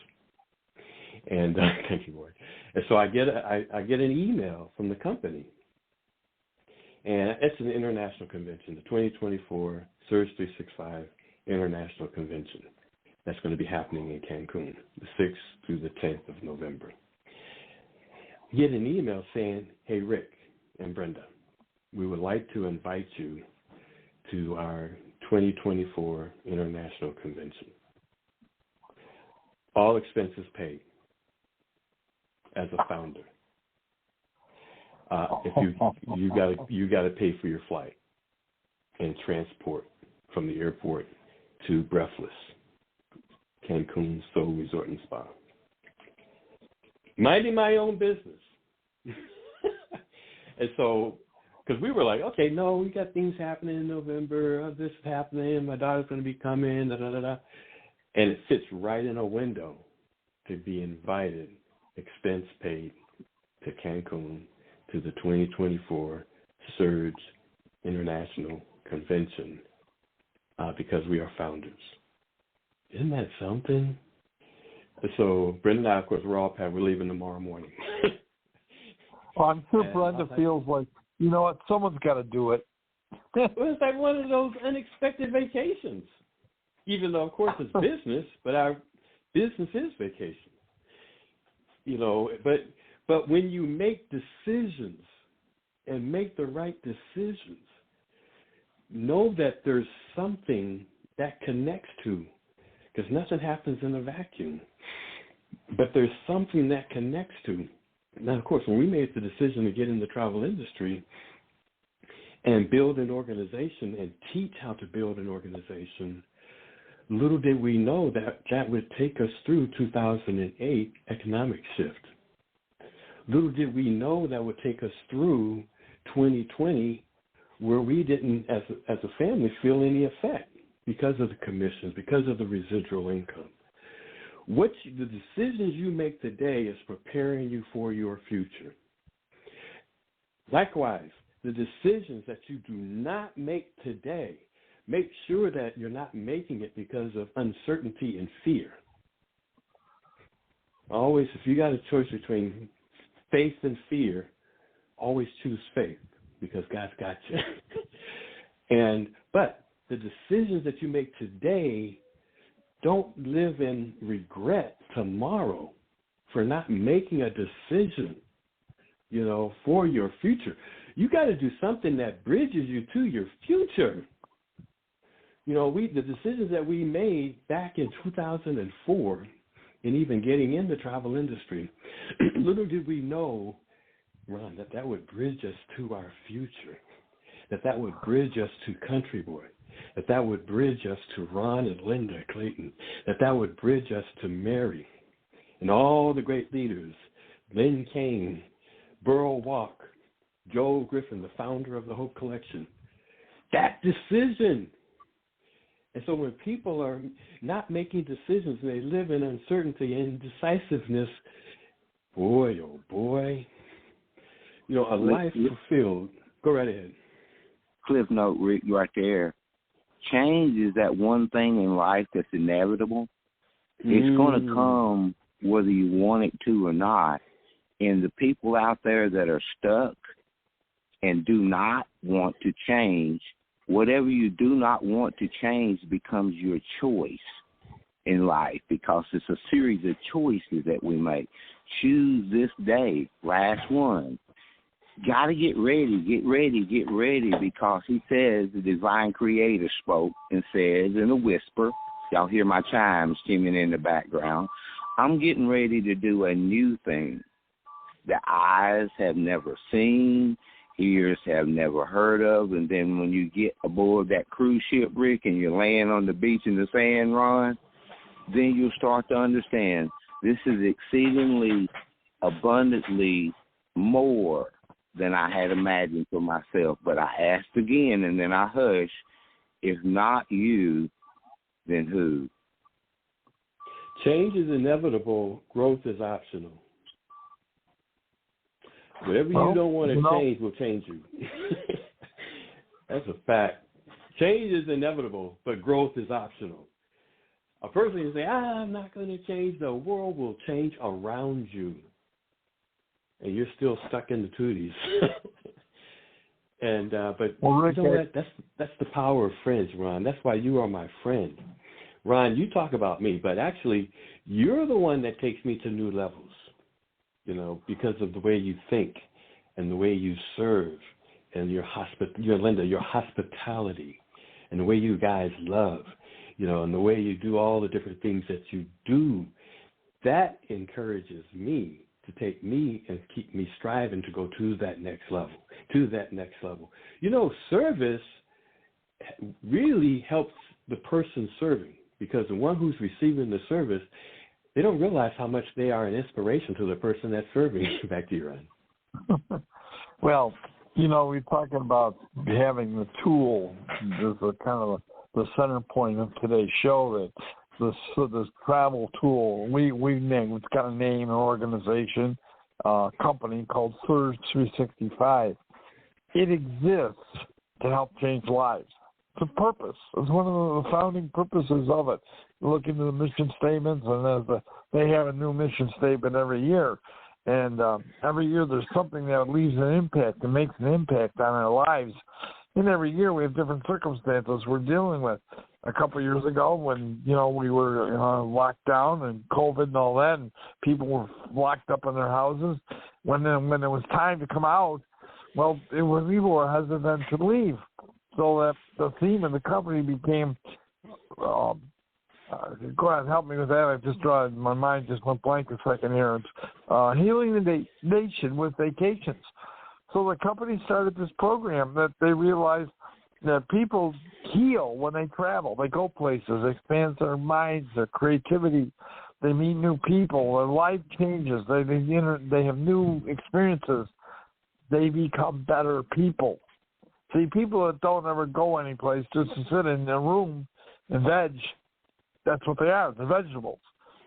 C: And thank you, Lord. And so I get an email from the company, and it's an international convention, the 2024 Surge 365 International Convention. That's going to be happening in Cancun, the 6th through the 10th of November. I get an email saying, "Hey, Rick and Brenda, we would like to invite you to our 2024 International Convention. All expenses paid as a founder. If you got to pay for your flight and transport from the airport to Breathless, Cancun Soul Resort and Spa. Minding my own business." And so, because we were like, okay, no, we got things happening in November. This is happening. My daughter's going to be coming, da-da-da-da. And it fits right in a window to be invited, expense paid, to Cancun to the 2024 Surge International Convention because we are founders. Isn't that something? So Brenda and I, of course, we're leaving tomorrow morning.
D: Well, I'm sure Brenda feels like, you know what, someone's got to do it.
C: Well, it's like one of those unexpected vacations. Even though, of course, it's business, but our business is vacation. You know, but when you make decisions and make the right decisions, know that there's something that connects to. because nothing happens in a vacuum. But there's something that connects to. Now, of course, when we made the decision to get in the travel industry and build an organization and teach how to build an organization, little did we know that that would take us through 2008 economic shift. Little did we know that would take us through 2020, where we didn't, as a family, feel any effect because of the commissions, because of the residual income. The decisions you make today is preparing you for your future. Likewise, the decisions that you do not make today, make sure that you're not making it because of uncertainty and fear. Always, if you got a choice between faith and fear, always choose faith because God's got you. But the decisions that you make today, don't live in regret tomorrow for not making a decision, for your future. You got to do something that bridges you to your future. The decisions that we made back in 2004 and even getting in the travel industry, little did we know, Ron, that would bridge us to our future, that would bridge us to Country Boy, that would bridge us to Ron and Linda Claydon, that would bridge us to Mary and all the great leaders, Lynn Kane, Burl Walk, Joel Griffin, the founder of the Hope Collection. That decision. And so when people are not making decisions and they live in uncertainty and indecisiveness, boy, oh boy, a life fulfilled. Go right ahead.
E: Cliff note, Rick, right there. Change is that one thing in life that's inevitable. It's going to come whether you want it to or not. And the people out there that are stuck and do not want to change, whatever you do not want to change becomes your choice in life, because it's a series of choices that we make. Choose this day, last one. Got to get ready, because he says, the divine creator spoke and says in a whisper, y'all hear my chimes skimming in the background, I'm getting ready to do a new thing. The eyes have never seen, ears have never heard of, and then when you get aboard that cruise ship, Rick, and you're laying on the beach in the sand, Ron, then you'll start to understand this is exceedingly abundantly more than I had imagined for myself. But I asked again, and then I hushed, if not you, then who?
C: Change is inevitable. Growth is optional. Whatever you don't want to change will change you. That's a fact. Change is inevitable, but growth is optional. A person can say, I'm not going to change. The world will change around you. And you're still stuck in the tooties. But Rick, you know what? That's the power of friends, Ron. That's why you are my friend. Ron, you talk about me, but actually you're the one that takes me to new levels, because of the way you think and the way you serve and your hospitality and the way you guys love, and the way you do all the different things that you do. That encourages me to take me and keep me striving to go to that next level. Service really helps the person serving, because the one who's receiving the service, they don't realize how much they are an inspiration to the person that's serving. Back to you, Ryan.
D: Well, we're talking about having the tool as a kind of the center point of today's show, that this travel tool, we've got a name, an organization, company called Surge 365. It exists to help change lives. It's a purpose. It's one of the founding purposes of it. Look into the mission statements, and they have a new mission statement every year. And every year there's something that leaves an impact and makes an impact on our lives. And every year we have different circumstances we're dealing with. A couple of years ago when, we were locked down and COVID and all that, and people were locked up in their houses, when it was time to come out, well, people were hesitant to leave. So that the theme of the company became Go ahead, help me with that. My mind just went blank a second here. It's healing the nation with vacations. So the company started this program that they realized that people heal when they travel. They go places, expand their minds, their creativity. They meet new people. Their life changes. They have new experiences. They become better people. See, people that don't ever go anyplace just to sit in a room and veg, that's what they are. They're vegetables.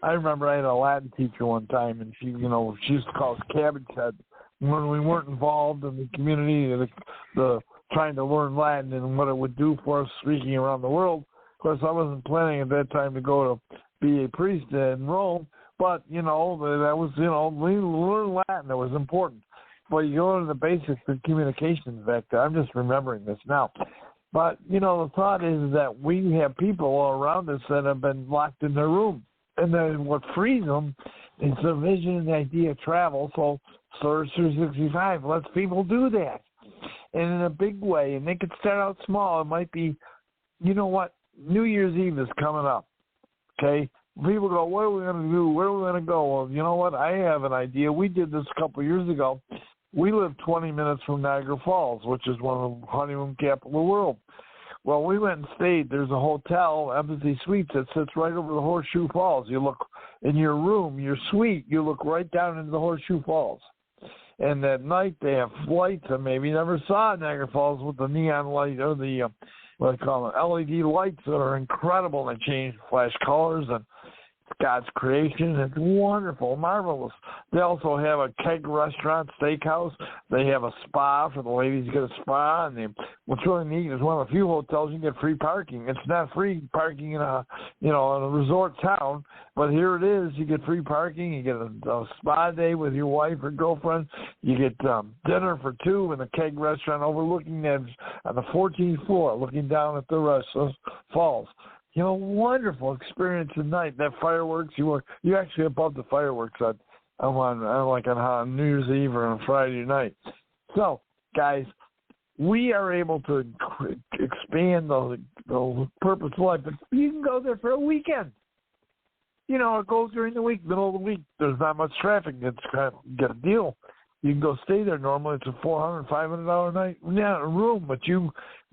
D: I remember I had a Latin teacher one time, and she used to call us cabbage head when we weren't involved in the community, the trying to learn Latin and what it would do for us speaking around the world. Of course, I wasn't planning at that time to go to be a priest in Rome, but, that was, learn Latin. It was important. But you learn the basics of communications back there. I'm just remembering this now. But, the thought is that we have people all around us that have been locked in their room. And then what frees them is the vision and the idea of travel. So Source 365 lets people do that. And in a big way. And they could start out small. It might be, New Year's Eve is coming up. Okay? People go, what are we going to do? Where are we going to go? Well, you know what? I have an idea. We did this a couple of years ago. We live 20 minutes from Niagara Falls, which is one of the honeymoon capital of the world. Well, we went and stayed. There's a hotel, Embassy Suites, that sits right over the Horseshoe Falls. You look in your room, your suite, you look right down into the Horseshoe Falls. And at night they have flights that maybe you never saw in Niagara Falls with the neon light or the, what they call them, LED lights that are incredible. They change, flash colors, and God's creation. It's wonderful, marvelous. They also have a keg restaurant, steakhouse. They have a spa for the ladies to get a spa. And what's really neat is one of the few hotels you can get free parking. It's not free parking in a resort town, but here it is. You get free parking. You get a spa day with your wife or girlfriend. You get dinner for two in a keg restaurant overlooking on the 14th floor, looking down at the falls. Wonderful experience at night. That fireworks, you're actually above the fireworks on New Year's Eve or on Friday night. So, guys, we are able to expand the purpose of life, but you can go there for a weekend. It goes during the week, middle of the week. There's not much traffic. It's kind of get a deal. You can go stay there. Normally, it's a $400, $500 a night room, but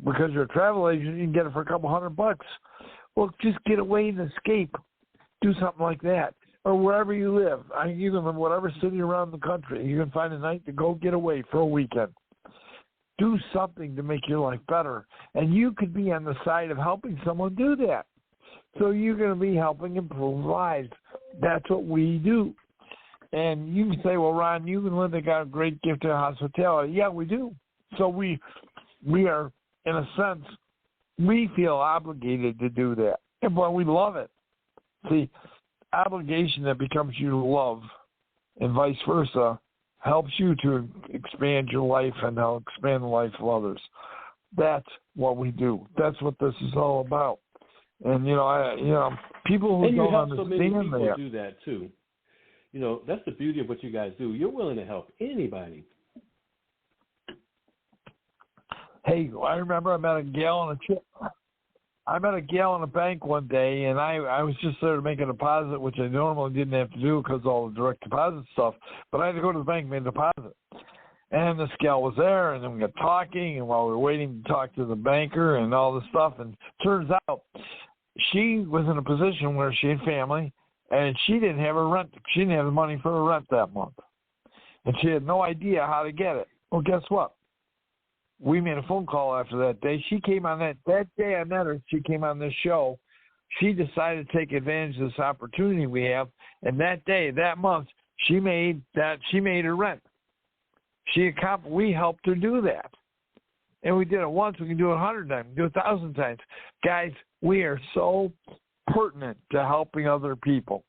D: because you're a travel agent, you can get it for a couple $100. Well, just get away and escape. Do something like that. Or wherever you live. You can live in whatever city around the country. You can find a night to go get away for a weekend. Do something to make your life better. And you could be on the side of helping someone do that. So you're going to be helping improve lives. That's what we do. And you can say, well, Ron, you and Linda got a great gift of hospitality. Yeah, we do. So we are, in a sense, we feel obligated to do that. But we love it. See, obligation that becomes you love and vice versa helps you to expand your life and expand the life of others. That's what we do. That's what this is all about. And, people who don't understand
C: so many people do that too. That's the beauty of what you guys do. You're willing to help anybody.
D: Hey, I remember I met a gal in a bank one day, and I was just there to make a deposit, which I normally didn't have to do because of all the direct deposit stuff. But I had to go to the bank and make a deposit. And this gal was there, and then we got talking, and while we were waiting to talk to the banker and all this stuff, and turns out she was in a position where she had family, and she didn't have her rent. She didn't have the money for her rent that month. And she had no idea how to get it. Well, guess what? We made a phone call after that day. She came on that day I met her. She came on this show. She decided to take advantage of this opportunity we have. And that day, that month, she made her rent. We helped her do that. And we did it once. We can do it 100 times. We can do it 1,000 times. Guys, we are so pertinent to helping other people.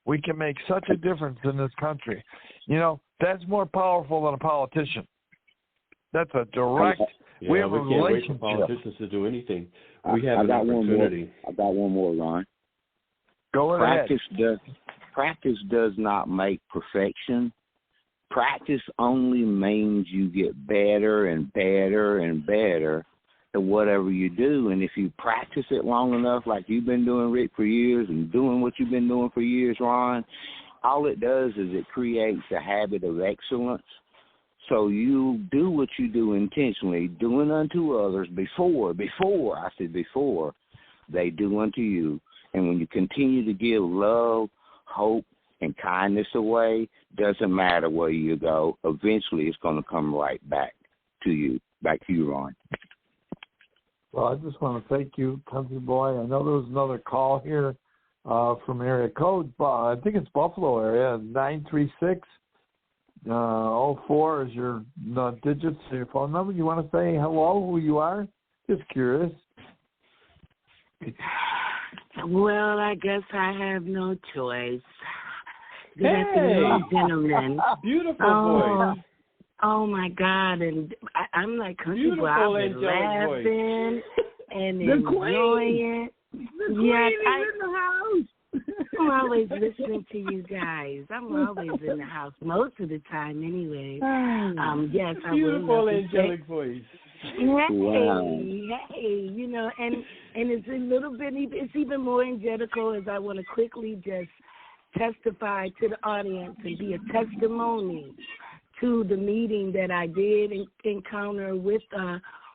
D: We can make such a difference in this country. That's more powerful than a politician. That's a direct. We have a relationship.
C: Can't wait for politicians to do anything. We have an opportunity.
E: I got one more, Ron.
D: Go ahead.
E: Practice does not make perfection. Practice only means you get better and better and better at whatever you do. And if you practice it long enough, like you've been doing, Rick, for years, and doing what you've been doing for years, Ron, all it does is it creates a habit of excellence. So you do what you do intentionally, doing unto others before they do unto you. And when you continue to give love, hope, and kindness away, doesn't matter where you go, eventually it's going to come right back to you, Ron.
D: Well, I just want to thank you, Country Boy. I know there was another call here from area code, I think it's Buffalo area, 936-04 is your digits of your phone number. You want to say hello, who you are? Just curious.
F: Well, I guess I have no choice. Good afternoon, gentlemen.
C: Beautiful voice.
F: Oh, my God. And I'm like, Country Boy, I've been laughing and enjoying it.
E: The queen is in the house.
F: I'm always listening to you guys. I'm always in the house, most of the time anyway. Yes, I will.
C: Beautiful angelic voice.
F: Hey, you know, and it's a little bit, it's even more angelical as I want to quickly just testify to the audience and be a testimony to the meeting that I did encounter with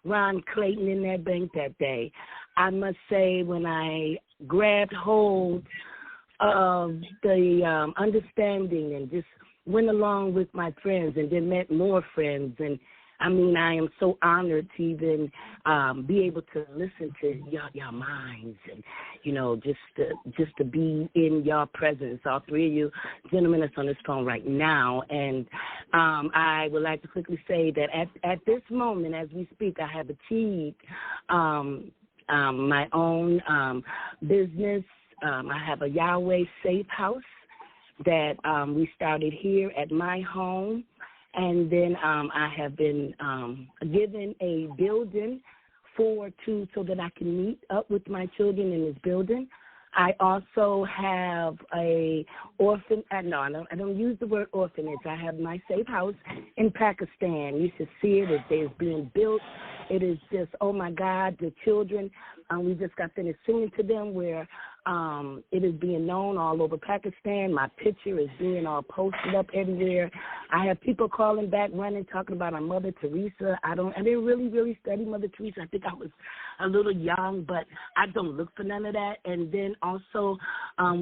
F: Ron Claydon in that bank that day. I must say, when I grabbed hold of the understanding and just went along with my friends and then met more friends, and I mean, I am so honored to even be able to listen to y'all minds and, you know, just to be in y'all presence, all three of you gentlemen that's on this phone right now. And I would like to quickly say that at this moment, as we speak, I have achieved my own business. I have a Yahweh Safe House that we started here at my home. And then I have been given a building so that I can meet up with my children in this building. I also have a orphan. I don't use the word orphanage. I have my safe house in Pakistan. You should see it. It is being built. It is just, oh my God, the children. We just got finished singing to them where it is being known all over Pakistan. My picture is being all posted up everywhere. I have people calling back, running, talking about our Mother Teresa. I didn't really study Mother Teresa. I think I was a little young, but I don't look for none of that. And then also I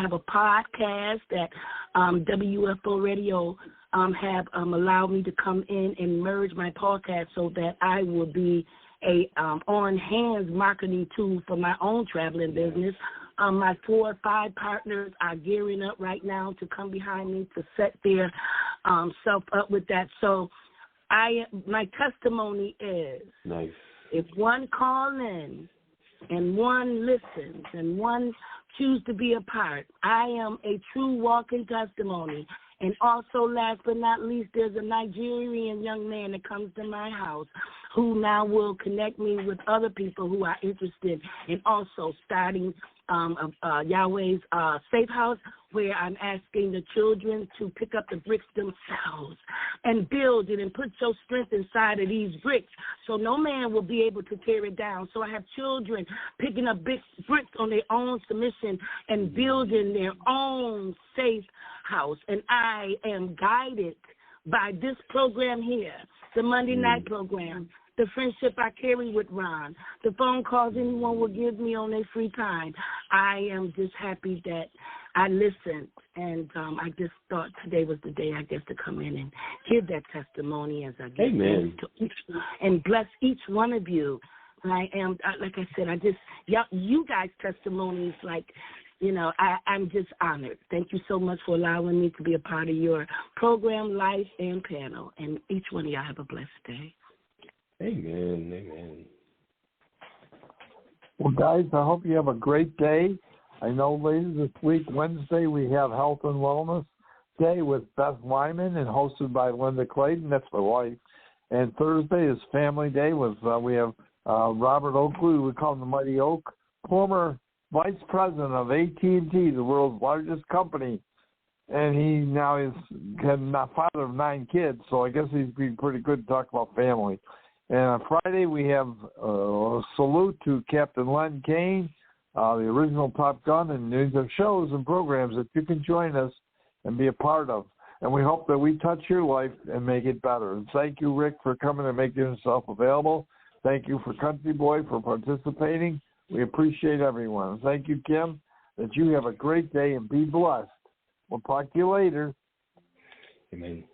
F: have a podcast that WFO Radio have allowed me to come in and merge my podcast so that I will be a on-hands marketing tool for my own traveling business. My 4 or 5 partners are gearing up right now to come behind me to set their self up with that. So my testimony is,
C: nice.
F: If one call in and one listens and one choose to be a part, I am a true walking testimony. And also, last but not least, there's a Nigerian young man that comes to my house who now will connect me with other people who are interested in also starting Yahweh's Safe House, where I'm asking the children to pick up the bricks themselves and build it and put your strength inside of these bricks so no man will be able to tear it down. So I have children picking up bricks on their own submission and building their own safe house. And I am guided by this program here, the Monday night program, the friendship I carry with Ron, the phone calls anyone will give me on their free time. I am just happy that I listened, and I just thought today was the day, I guess, to come in and give that testimony as I give to and bless each one of you. I am, like I said, you guys' testimonies, like, you know, I'm just honored. Thank you so much for allowing me to be a part of your program, life, and panel. And each one of y'all have a blessed day.
C: Amen. Amen.
D: Well, guys, I hope you have a great day. I know, ladies, this week, Wednesday, we have Health and Wellness Day with Beth Wyman and hosted by Linda Claydon. That's my wife. And Thursday is Family Day with we have Robert Oakley. We call him the Mighty Oak, former Vice President of AT&T, the world's largest company. And he now is father of 9 kids, so I guess he's been pretty good to talk about family. And on Friday, we have a salute to Captain Len Kane, the original Top Gun, and these are shows and programs that you can join us and be a part of. And we hope that we touch your life and make it better. And thank you, Rick, for coming and making yourself available. Thank you for Country Boy for participating. We appreciate everyone. Thank you, Kim, that you have a great day and be blessed. We'll talk to you later.
C: Amen.